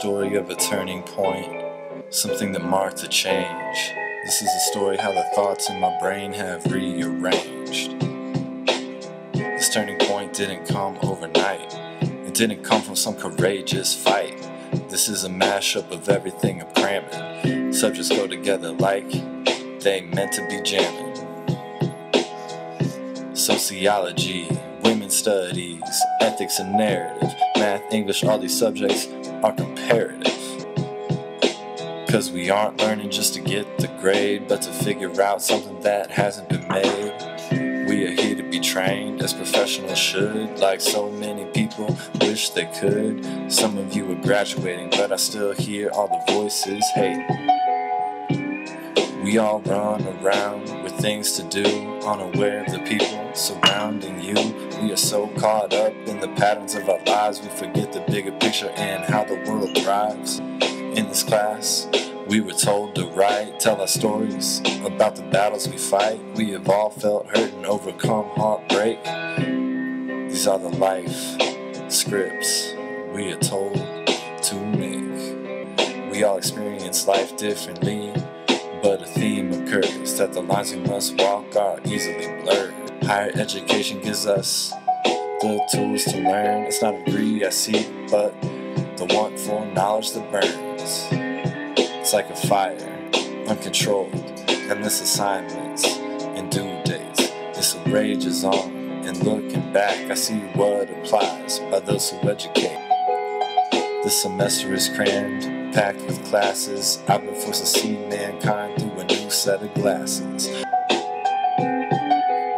story of a turning point, something that marked a change. This is a story how the thoughts in my brain have rearranged. This turning point didn't come overnight. It didn't come from some courageous fight. This is a mashup of everything I'm cramming. Subjects go together like they meant to be jamming. Sociology, women's studies, ethics and narrative, math, English, all these subjects are comparative. Cause we aren't learning just to get the grade, but to figure out something that hasn't been made. We are here to be trained as professionals should, like so many people wish they could. Some of you are graduating, but I still hear all the voices, hey. We all run around with things to do, unaware of the people surrounding you. We are so caught up in the patterns of our lives, we forget the bigger picture and how the world thrives. In this class, we were told to write, tell our stories about the battles we fight. We have all felt hurt and overcome heartbreak. These are the life scripts we are told to make. We all experience life differently, but a theme occurs that the lines we must walk are easily blurred. Higher education gives us the tools to learn. It's not a degree I seek, but the want for knowledge that burns. It's like a fire, uncontrolled, endless assignments and due dates. This rages on, and looking back, I see what applies by those who educate. This semester is crammed, packed with classes. I've been forced to see mankind through a new set of glasses.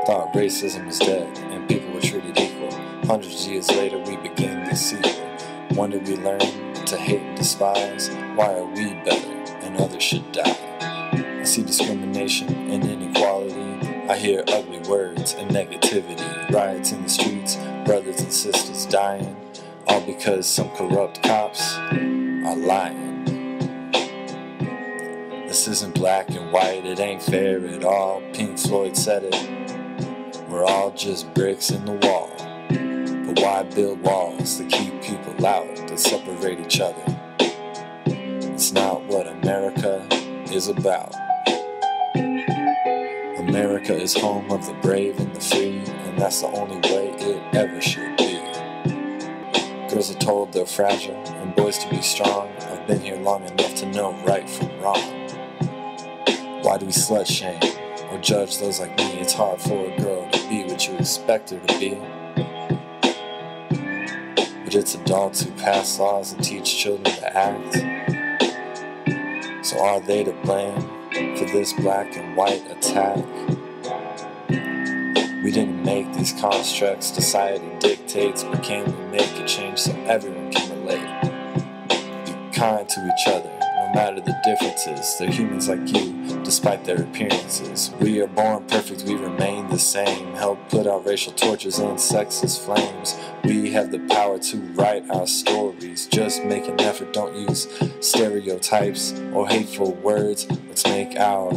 Thought racism was dead and people were treated equal. Hundreds of years later we begin the sequel. When did we learn to hate and despise? Why are we better and others should die? I see discrimination and inequality. I hear ugly words and negativity. Riots in the streets, brothers and sisters dying, all because some corrupt cops are lying. This isn't black and white, it ain't fair at all. Pink Floyd said it, we're all just bricks in the wall. But why build walls that keep people out, that separate each other? It's not what America is about. America is home of the brave and the free, and that's the only way it ever should be. Girls are told they're fragile, and boys to be strong. I've been here long enough to know right from wrong. Why do we slut shame or judge those like me? It's hard for a girl to be what you expect her to be. But it's adults who pass laws and teach children to act. So are they to blame for this black and white attack? We didn't make these constructs, society dictates, but can we make a change so everyone can relate? Be kind to each other, no matter the differences. They're humans like you, despite their appearances. We are born perfect, we remain the same. Help put out racial torches and sexist flames. We have the power to write our stories. Just make an effort, don't use stereotypes or hateful words. Let's make our